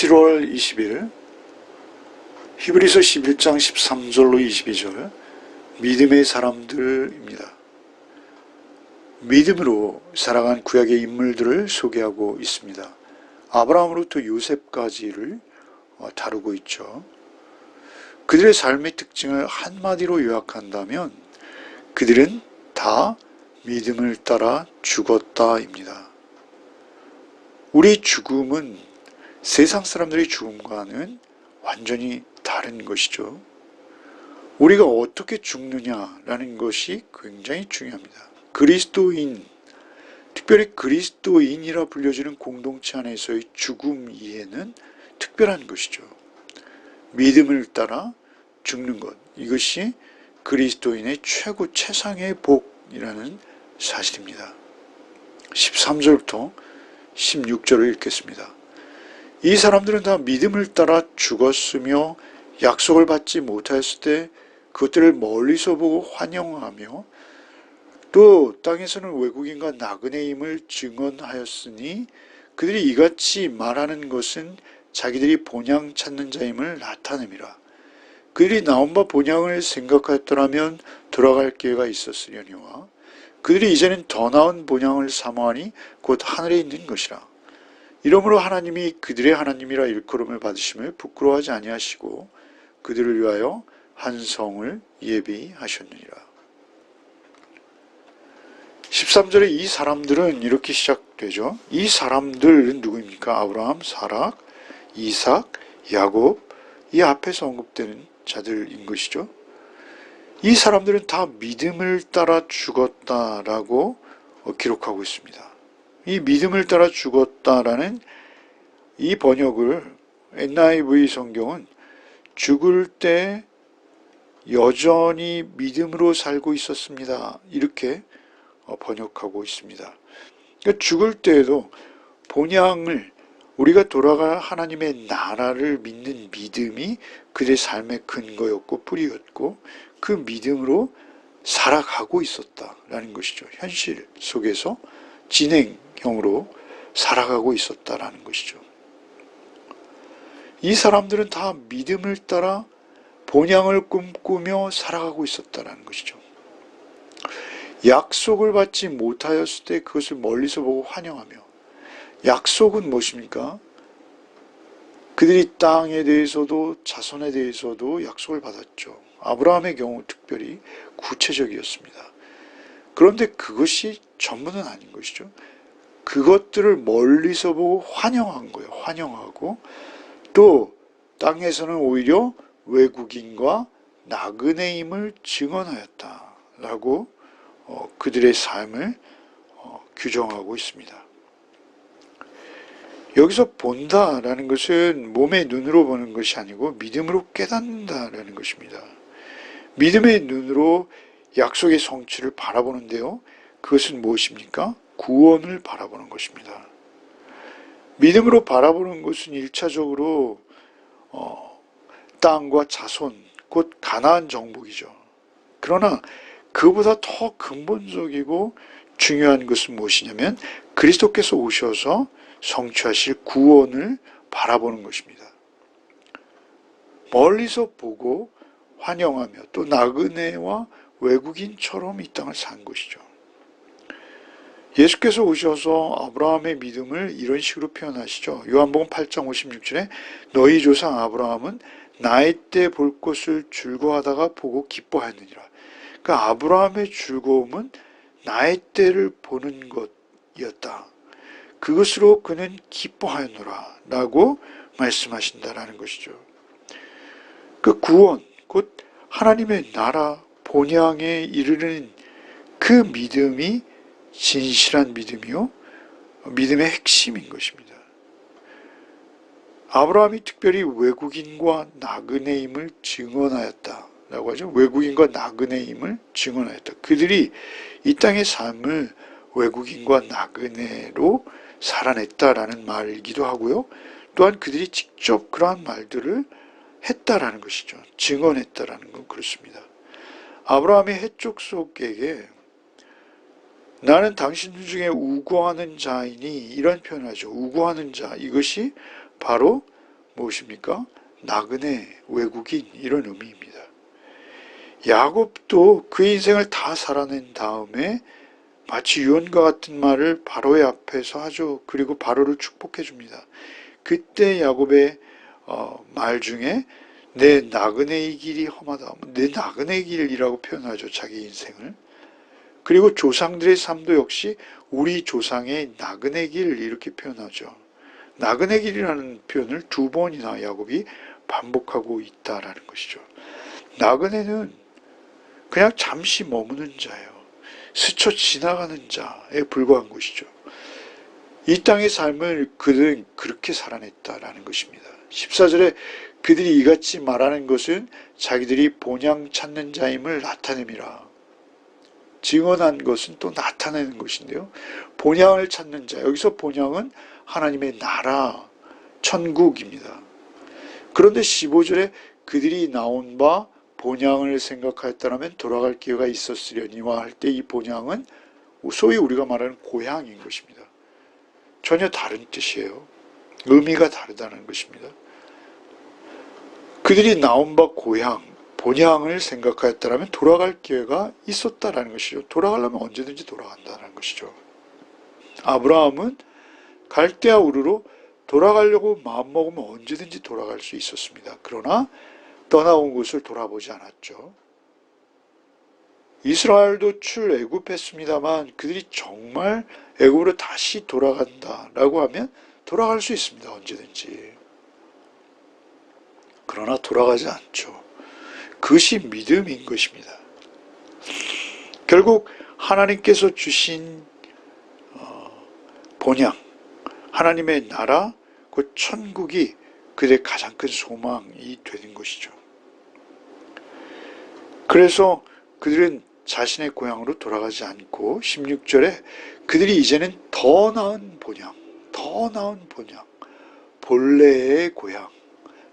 7월 20일 히브리서 11장 13절로 22절 믿음의 사람들입니다. 믿음으로 살아간 구약의 인물들을 소개하고 있습니다. 아브라함으로부터 요셉까지를 다루고 있죠. 그들의 삶의 특징을 한마디로 요약한다면 그들은 다 믿음을 따라 죽었다입니다. 우리 죽음은 세상 사람들의 죽음과는 완전히 다른 것이죠. 우리가 어떻게 죽느냐라는 것이 굉장히 중요합니다. 그리스도인, 특별히 그리스도인이라 불려지는 공동체 안에서의 죽음 이해는 특별한 것이죠. 믿음을 따라 죽는 것, 이것이 그리스도인의 최고 최상의 복이라는 사실입니다. 13절부터 16절을 읽겠습니다. 이 사람들은 다 믿음을 따라 죽었으며 약속을 받지 못하였을 때 그것들을 멀리서 보고 환영하며 또 땅에서는 외국인과 나그네임을 증언하였으니 그들이 이같이 말하는 것은 자기들이 본향 찾는 자임을 나타냅니다. 그들이 나온 바 본향을 생각하였더라면 돌아갈 기회가 있었으려니와 그들이 이제는 더 나은 본향을 사모하니 곧 하늘에 있는 것이라. 이러므로 하나님이 그들의 하나님이라 일컬음을 받으심을 부끄러워하지 아니하시고 그들을 위하여 한 성을 예비하셨느니라. 13절에 이 사람들은 이렇게 시작되죠. 이 사람들은 누구입니까? 아브라함, 사락, 이삭, 야곱, 이 앞에서 언급되는 자들인 것이죠. 이 사람들은 다 믿음을 따라 죽었다라고 기록하고 있습니다. 이 믿음을 따라 죽었다라는 이 번역을 NIV 성경은 죽을 때 여전히 믿음으로 살고 있었습니다. 이렇게 번역하고 있습니다. 그러니까 죽을 때에도 본향을 우리가 돌아갈 하나님의 나라를 믿는 믿음이 그들의 삶의 근거였고 뿌리였고 그 믿음으로 살아가고 있었다라는 것이죠. 현실 속에서 진행형으로 살아가고 있었다라는 것이죠. 이 사람들은 다 믿음을 따라 본향을 꿈꾸며 살아가고 있었다라는 것이죠. 약속을 받지 못하였을 때 그것을 멀리서 보고 환영하며, 약속은 무엇입니까? 그들이 땅에 대해서도 자손에 대해서도 약속을 받았죠. 아브라함의 경우 특별히 구체적이었습니다. 그런데 그것이 전부는 아닌 것이죠. 그것들을 멀리서 보고 환영한 거예요. 환영하고 또 땅에서는 오히려 외국인과 나그네임을 증언하였다라고 그들의 삶을 규정하고 있습니다. 여기서 본다라는 것은 몸의 눈으로 보는 것이 아니고 믿음으로 깨닫는다라는 것입니다. 믿음의 눈으로 약속의 성취를 바라보는데요. 그것은 무엇입니까? 구원을 바라보는 것입니다. 믿음으로 바라보는 것은 1차적으로 땅과 자손, 곧 가나안 정복이죠. 그러나 그보다 더 근본적이고 중요한 것은 무엇이냐면 그리스도께서 오셔서 성취하실 구원을 바라보는 것입니다. 멀리서 보고 환영하며 또 나그네와 외국인처럼 이 땅을 산 것이죠. 예수께서 오셔서 아브라함의 믿음을 이런 식으로 표현하시죠. 요한복음 8장 56절에 너희 조상 아브라함은 나이 때 볼 것을 즐거워하다가 보고 기뻐하였느니라. 그러니까 아브라함의 즐거움은 나이 때를 보는 것이었다. 그것으로 그는 기뻐하였노라 라고 말씀하신다라는 것이죠. 그 구원, 곧 하나님의 나라 본향에 이르는 그 믿음이 진실한 믿음이요, 믿음의 핵심인 것입니다. 아브라함이 특별히 외국인과 나그네임을 증언하였다라고 하죠. 외국인과 나그네임을 증언하였다. 그들이 이 땅의 삶을 외국인과 나그네로 살아냈다라는 말이기도 하고요. 또한 그들이 직접 그러한 말들을 했다라는 것이죠. 증언했다라는 건 그렇습니다. 아브라함이 해족속에게 나는 당신들 중에 우고하는 자이니 이런 표현을 하죠. 우고하는 자, 이것이 바로 무엇입니까? 나그네, 외국인 이런 의미입니다. 야곱도 그 인생을 다 살아낸 다음에 마치 유언과 같은 말을 바로의 앞에서 하죠. 그리고 바로를 축복해 줍니다. 그때 야곱의 말 중에 내 나그네의 길이 험하다. 내 나그네의 길이라고 표현하죠. 자기 인생을. 그리고 조상들의 삶도 역시 우리 조상의 나그네 길 이렇게 표현하죠. 나그네 길이라는 표현을 두 번이나 야곱이 반복하고 있다라는 것이죠. 나그네는 그냥 잠시 머무는 자예요. 스쳐 지나가는 자에 불과한 것이죠. 이 땅의 삶을 그들은 그렇게 살아냈다라는 것입니다. 14절에 그들이 이같이 말하는 것은 자기들이 본향 찾는 자임을 나타냄이라. 증언한 것은 또 나타내는 것인데요. 본향을 찾는 자, 여기서 본향은 하나님의 나라, 천국입니다. 그런데 15절에 그들이 나온 바 본향을 생각하였다면 돌아갈 기회가 있었으려니와 할 때 이 본향은 소위 우리가 말하는 고향인 것입니다. 전혀 다른 뜻이에요. 의미가 다르다는 것입니다. 그들이 나온 바 고향, 본향을 생각하였다면 돌아갈 기회가 있었다라는 것이죠. 돌아가려면 언제든지 돌아간다는 것이죠. 아브라함은 갈대아 우르로 돌아가려고 마음먹으면 언제든지 돌아갈 수 있었습니다. 그러나 떠나온 곳을 돌아보지 않았죠. 이스라엘도 출애굽했습니다만 그들이 정말 애굽으로 다시 돌아간다라고 하면 돌아갈 수 있습니다. 언제든지. 그러나 돌아가지 않죠. 그것이 믿음인 것입니다. 결국 하나님께서 주신 본향, 하나님의 나라, 그 천국이 그들의 가장 큰 소망이 되는 것이죠. 그래서 그들은 자신의 고향으로 돌아가지 않고 16절에 그들이 이제는 더 나은 본향, 본래의 고향,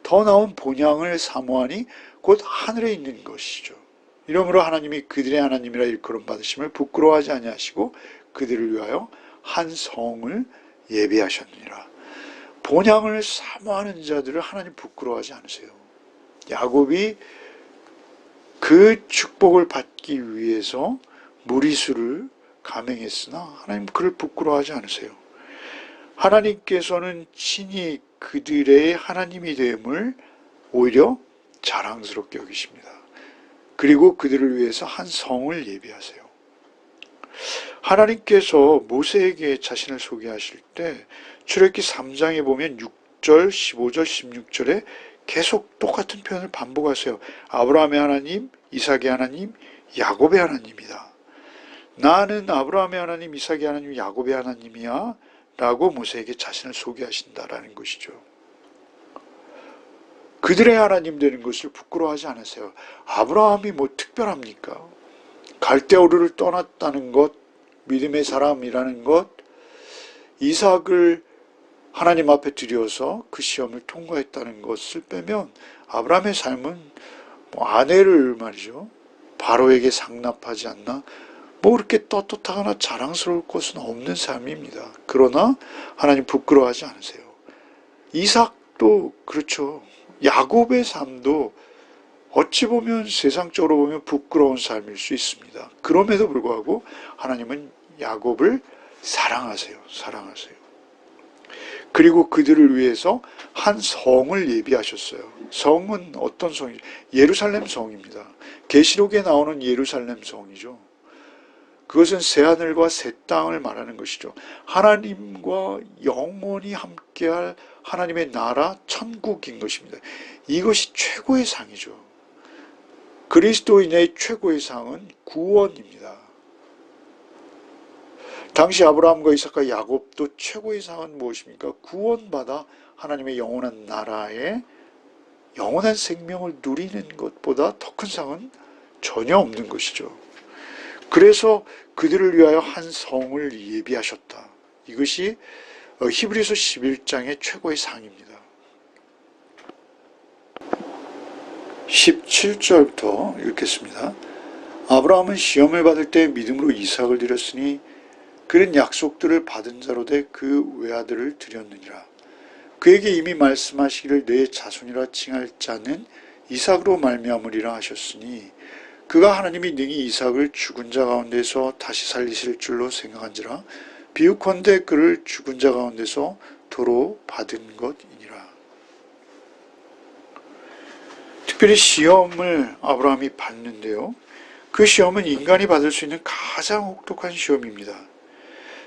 더 나은 본향을 사모하니 곧 하늘에 있는 것이죠. 이러므로 하나님이 그들의 하나님이라 일컬음 받으심을 부끄러워하지 아니하시고 그들을 위하여 한 성을 예비하셨느니라. 본향을 사모하는 자들을 하나님 부끄러워하지 않으세요. 야곱이 그 축복을 받기 위해서 무리수를 감행했으나 하나님 그를 부끄러워하지 않으세요. 하나님께서는 친히 그들의 하나님이 됨을 오히려 자랑스럽게 여기십니다. 그리고 그들을 위해서 한 성을 예비하세요. 하나님께서 모세에게 자신을 소개하실 때 출애굽기 3장에 보면 6절, 15절, 16절에 계속 똑같은 표현을 반복하세요. 아브라함의 하나님, 이삭의 하나님, 야곱의 하나님이다. 나는 아브라함의 하나님, 이삭의 하나님, 야곱의 하나님이야 라고 모세에게 자신을 소개하신다라는 것이죠. 그들의 하나님 되는 것을 부끄러워하지 않으세요. 아브라함이 뭐 특별합니까? 갈대아우르를 떠났다는 것, 믿음의 사람이라는 것, 이삭을 하나님 앞에 드려서 그 시험을 통과했다는 것을 빼면 아브라함의 삶은 뭐 아내를 말이죠. 바로에게 상납하지 않나? 뭐 그렇게 떳떳하거나 자랑스러울 것은 없는 삶입니다. 그러나 하나님 부끄러워하지 않으세요. 이삭도 그렇죠. 야곱의 삶도 어찌 보면 세상적으로 보면 부끄러운 삶일 수 있습니다. 그럼에도 불구하고 하나님은 야곱을 사랑하세요. 그리고 그들을 위해서 한 성을 예비하셨어요. 성은 어떤 성이죠? 예루살렘 성입니다. 계시록에 나오는 예루살렘 성이죠. 그것은 새하늘과 새 땅을 말하는 것이죠. 하나님과 영원히 함께할 하나님의 나라 천국인 것입니다. 이것이 최고의 상이죠. 그리스도인의 최고의 상은 구원입니다. 당시 아브라함과 이삭과 야곱도 최고의 상은 무엇입니까? 구원받아 하나님의 영원한 나라에 영원한 생명을 누리는 것보다 더 큰 상은 전혀 없는 것이죠. 그래서 그들을 위하여 한 성을 예비하셨다. 이것이 히브리서 11장의 최고의 상입니다. 17절부터 읽겠습니다. 아브라함은 시험을 받을 때 믿음으로 이삭을 드렸으니 그는 약속들을 받은 자로 돼 그 외아들을 드렸느니라. 그에게 이미 말씀하시기를 내 자손이라 칭할 자는 이삭으로 말미암으리라 하셨으니 그가 하나님이 능히 이삭을 죽은 자 가운데서 다시 살리실 줄로 생각한지라 비유컨대 그를 죽은 자 가운데서 도로 받은 것이니라. 특별히 시험을 아브라함이 받는데요. 그 시험은 인간이 받을 수 있는 가장 혹독한 시험입니다.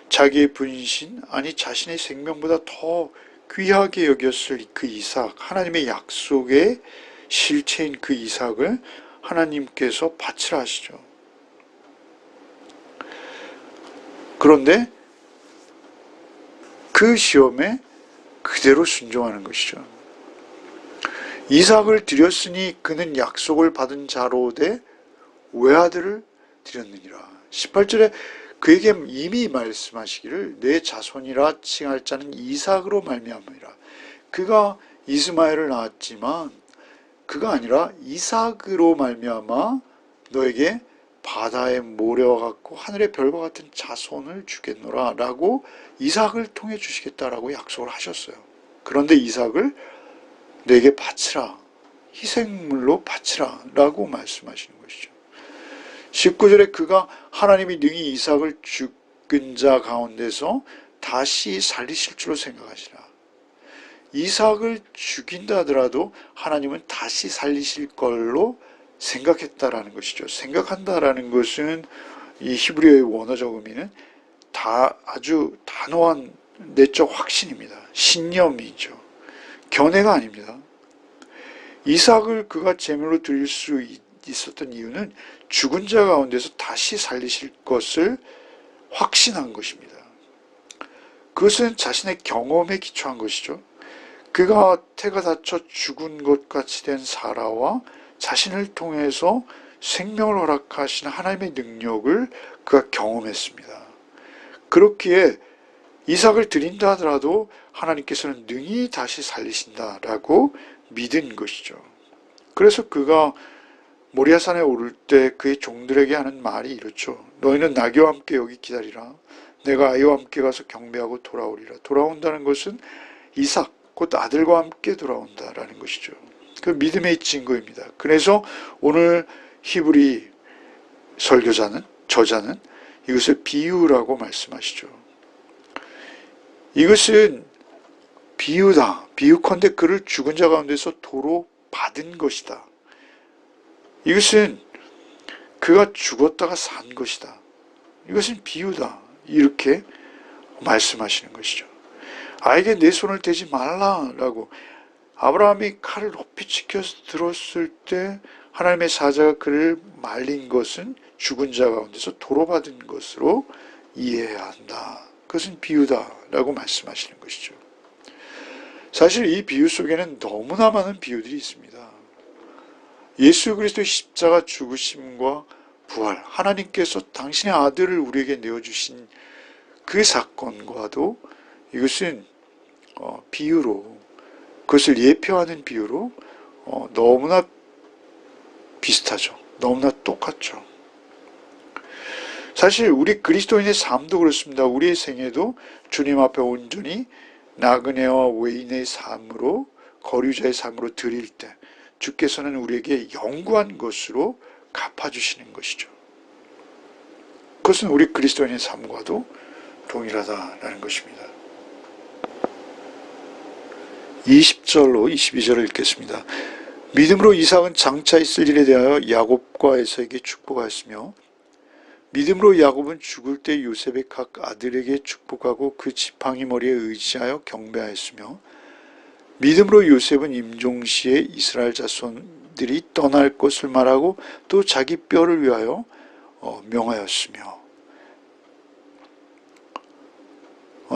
자기의 분신, 아니 자신의 생명보다 더 귀하게 여겼을 그 이삭, 하나님의 약속의 실체인 그 이삭을 하나님께서 바치라 하시죠. 그런데 그 시험에 그대로 순종하는 것이죠. 이삭을 드렸으니 그는 약속을 받은 자로 돼 외아들을 드렸느니라. 18절에 그에게 이미 말씀하시기를 내 자손이라 칭할 자는 이삭으로 말미암으리라. 그가 이스마엘을 낳았지만 그가 아니라 이삭으로 말미암아 너에게 바다의 모래와 같고 하늘의 별과 같은 자손을 주겠노라 라고 이삭을 통해 주시겠다라고 약속을 하셨어요. 그런데 이삭을 내게 바치라, 희생물로 바치라 라고 말씀하시는 것이죠. 19절에 그가 하나님이 능히 이삭을 죽은 자 가운데서 다시 살리실 줄로 생각하시라. 이삭을 죽인다 하더라도 하나님은 다시 살리실 걸로 생각했다라는 것이죠. 생각한다라는 것은 이 히브리어의 원어적 의미는 다 아주 단호한 내적 확신입니다. 신념이죠. 견해가 아닙니다. 이삭을 그가 제물로 드릴 수 있었던 이유는 죽은 자 가운데서 다시 살리실 것을 확신한 것입니다. 그것은 자신의 경험에 기초한 것이죠. 그가 태가 다쳐 죽은 것 같이 된 사라와 자신을 통해서 생명을 허락하신 하나님의 능력을 그가 경험했습니다. 그렇기에 이삭을 드린다 하더라도 하나님께서는 능히 다시 살리신다라고 믿은 것이죠. 그래서 그가 모리아산에 오를 때 그의 종들에게 하는 말이 이렇죠. 너희는 나귀와 함께 여기 기다리라. 내가 아이와 함께 가서 경배하고 돌아오리라. 돌아온다는 것은 이삭, 곧 아들과 함께 돌아온다라는 것이죠. 그 믿음의 증거입니다. 그래서 오늘 히브리 저자는 이것을 비유라고 말씀하시죠. 이것은 비유다. 비유컨대 그를 죽은 자 가운데서 도로 받은 것이다. 이것은 그가 죽었다가 산 것이다. 이것은 비유다. 이렇게 말씀하시는 것이죠. 아에게 내 손을 대지 말라라고 아브라함이 칼을 높이 치켜서 들었을 때 하나님의 사자가 그를 말린 것은 죽은 자 가운데서 도로 받은 것으로 이해해야 한다. 그것은 비유다라고 말씀하시는 것이죠. 사실 이 비유 속에는 너무나 많은 비유들이 있습니다. 예수 그리스도의 십자가 죽으심과 부활, 하나님께서 당신의 아들을 우리에게 내어주신 그 사건과도 이것은 비유로, 그것을 예표하는 비유로 너무나 비슷하죠. 너무나 똑같죠. 사실 우리 그리스도인의 삶도 그렇습니다. 우리의 생애도 주님 앞에 온전히 나그네와 외인의 삶으로, 거류자의 삶으로 드릴 때 주께서는 우리에게 영구한 것으로 갚아주시는 것이죠. 그것은 우리 그리스도인의 삶과도 동일하다라는 것입니다. 20절로 22절을 읽겠습니다. 믿음으로 이삭은 장차 있을 일에 대하여 야곱과 에서에게 축복하였으며 믿음으로 야곱은 죽을 때 요셉의 각 아들에게 축복하고 그 지팡이 머리에 의지하여 경배하였으며 믿음으로 요셉은 임종시에 이스라엘 자손들이 떠날 것을 말하고 또 자기 뼈를 위하여 명하였으며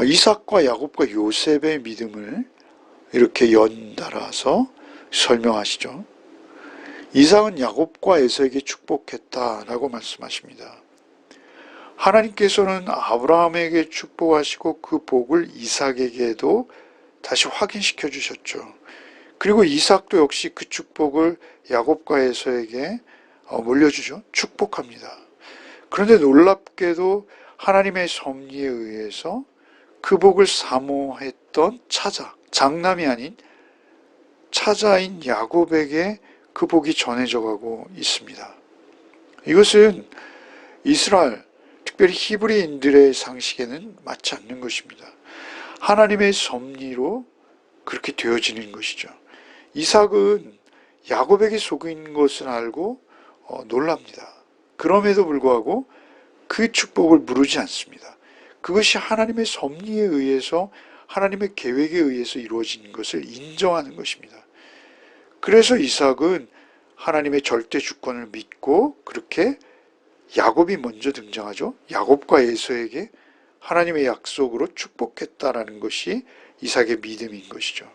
이삭과 야곱과 요셉의 믿음을 이렇게 연달아서 설명하시죠. 이삭은 야곱과 에서에게 축복했다라고 말씀하십니다. 하나님께서는 아브라함에게 축복하시고 그 복을 이삭에게도 다시 확인시켜 주셨죠. 그리고 이삭도 역시 그 축복을 야곱과 에서에게 물려주죠. 축복합니다. 그런데 놀랍게도 하나님의 섭리에 의해서 그 복을 사모했던 장남이 아닌 차자인 야곱에게 그 복이 전해져 가고 있습니다. 이것은 이스라엘, 특별히 히브리인들의 상식에는 맞지 않는 것입니다. 하나님의 섭리로 그렇게 되어지는 것이죠. 이삭은 야곱에게 속인 것을 알고 놀랍니다. 그럼에도 불구하고 그 축복을 무르지 않습니다. 그것이 하나님의 섭리에 의해서, 하나님의 계획에 의해서 이루어진 것을 인정하는 것입니다. 그래서 이삭은 하나님의 절대 주권을 믿고 그렇게 야곱이 먼저 등장하죠. 야곱과 에서에게 하나님의 약속으로 축복했다라는 것이 이삭의 믿음인 것이죠.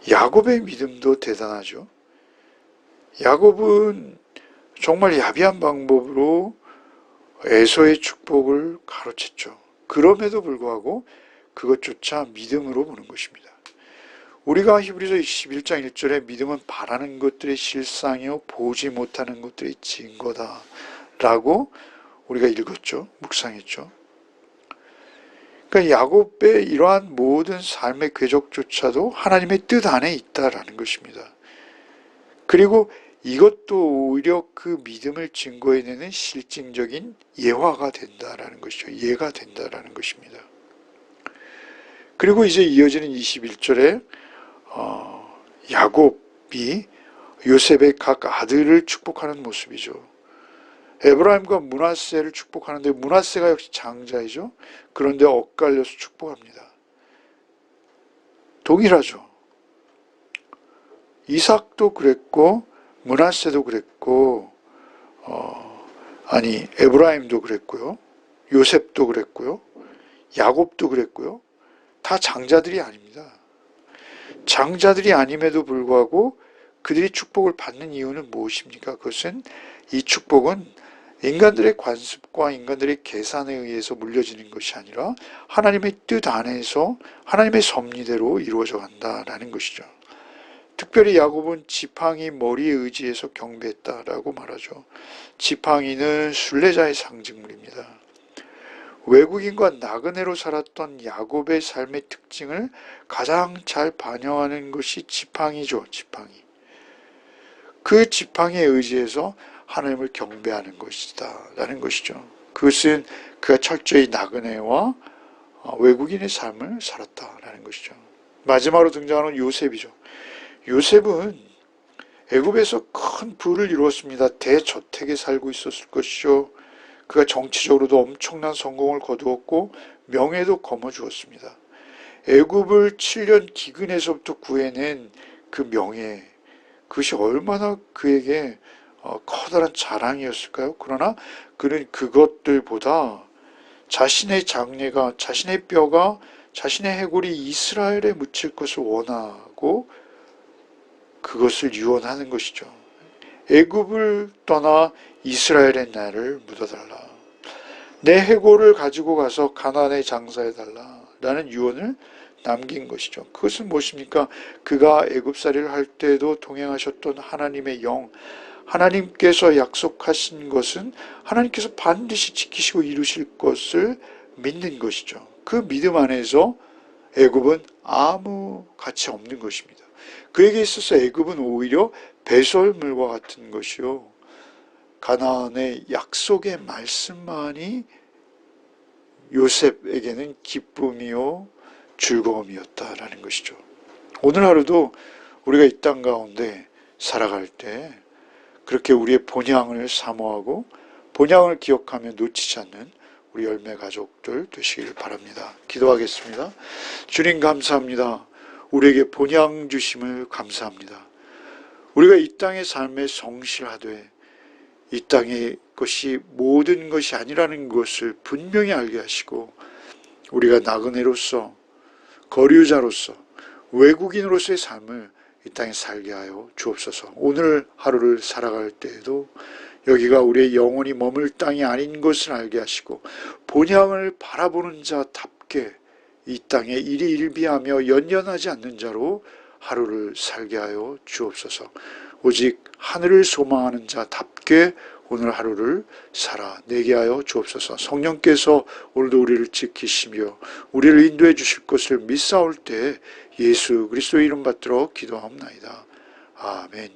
야곱의 믿음도 대단하죠. 야곱은 정말 야비한 방법으로 에서의 축복을 가로챘죠. 그럼에도 불구하고 그것조차 믿음으로 보는 것입니다. 우리가 히브리서 11장 1절에 믿음은 바라는 것들의 실상이요 보지 못하는 것들의 증거다 라고 우리가 읽었죠. 묵상했죠. 그러니까 야곱의 이러한 모든 삶의 궤적조차도 하나님의 뜻 안에 있다라는 것입니다. 그리고 이것도 오히려 그 믿음을 증거해내는 실증적인 예화가 된다라는 것이죠. 예가 된다라는 것입니다. 그리고 이제 이어지는 21절에 야곱이 요셉의 각 아들을 축복하는 모습이죠. 에브라임과 므낫세를 축복하는데 므낫세가 역시 장자이죠. 그런데 엇갈려서 축복합니다. 동일하죠. 이삭도 그랬고 므낫세도 그랬고 에브라임도 그랬고요. 요셉도 그랬고요. 야곱도 그랬고요. 다 장자들이 아닙니다. 장자들이 아님에도 불구하고 그들이 축복을 받는 이유는 무엇입니까? 그것은 이 축복은 인간들의 관습과 인간들의 계산에 의해서 물려지는 것이 아니라 하나님의 뜻 안에서 하나님의 섭리대로 이루어져 간다라는 것이죠. 특별히 야곱은 지팡이 머리에 의지해서 경배했다라고 말하죠. 지팡이는 순례자의 상징물입니다. 외국인과 나그네로 살았던 야곱의 삶의 특징을 가장 잘 반영하는 것이 지팡이죠. 지팡이. 그 지팡이에 의지해서 하나님을 경배하는 것이다 라는 것이죠. 그것은 그가 철저히 나그네와 외국인의 삶을 살았다라는 것이죠. 마지막으로 등장하는 요셉이죠. 요셉은 애굽에서 큰 부를 이루었습니다. 대저택에 살고 있었을 것이죠. 그가 정치적으로도 엄청난 성공을 거두었고 명예도 거머쥐었습니다. 애굽을 7년 기근에서부터 구해낸 그 명예, 그것이 얼마나 그에게 커다란 자랑이었을까요? 그러나 그는 그것들보다 자신의 장래가, 자신의 뼈가, 자신의 해골이 이스라엘에 묻힐 것을 원하고 그것을 유언하는 것이죠. 애굽을 떠나 이스라엘의 나를 묻어달라. 내 해골을 가지고 가서 가나안에 장사해달라. 라는 유언을 남긴 것이죠. 그것은 무엇입니까? 그가 애굽살이를 할 때도 동행하셨던 하나님의 영, 하나님께서 약속하신 것은 하나님께서 반드시 지키시고 이루실 것을 믿는 것이죠. 그 믿음 안에서 애굽은 아무 가치 없는 것입니다. 그에게 있어서 애굽은 오히려 배설물과 같은 것이요. 가나안의 약속의 말씀만이 요셉에게는 기쁨이요 즐거움이었다라는 것이죠. 오늘 하루도 우리가 이 땅 가운데 살아갈 때 그렇게 우리의 본향을 사모하고 본향을 기억하며 놓치지 않는 우리 열매 가족들 되시길 바랍니다. 기도하겠습니다. 주님 감사합니다. 우리에게 본향 주심을 감사합니다. 우리가 이 땅의 삶에 성실하되 이 땅의 것이 모든 것이 아니라는 것을 분명히 알게 하시고 우리가 나그네로서 거류자로서 외국인으로서의 삶을 이 땅에 살게 하여 주옵소서. 오늘 하루를 살아갈 때에도 여기가 우리의 영원히 머물 땅이 아닌 것을 알게 하시고 본향을 바라보는 자답게 이 땅에 일희일비하며 연연하지 않는 자로 하루를 살게 하여 주옵소서. 오직 하늘을 소망하는 자답게 오늘 하루를 살아내게 하여 주옵소서. 성령께서 오늘도 우리를 지키시며 우리를 인도해 주실 것을 믿사올 때 예수 그리스도의 이름 받들어 기도하옵나이다. 아멘.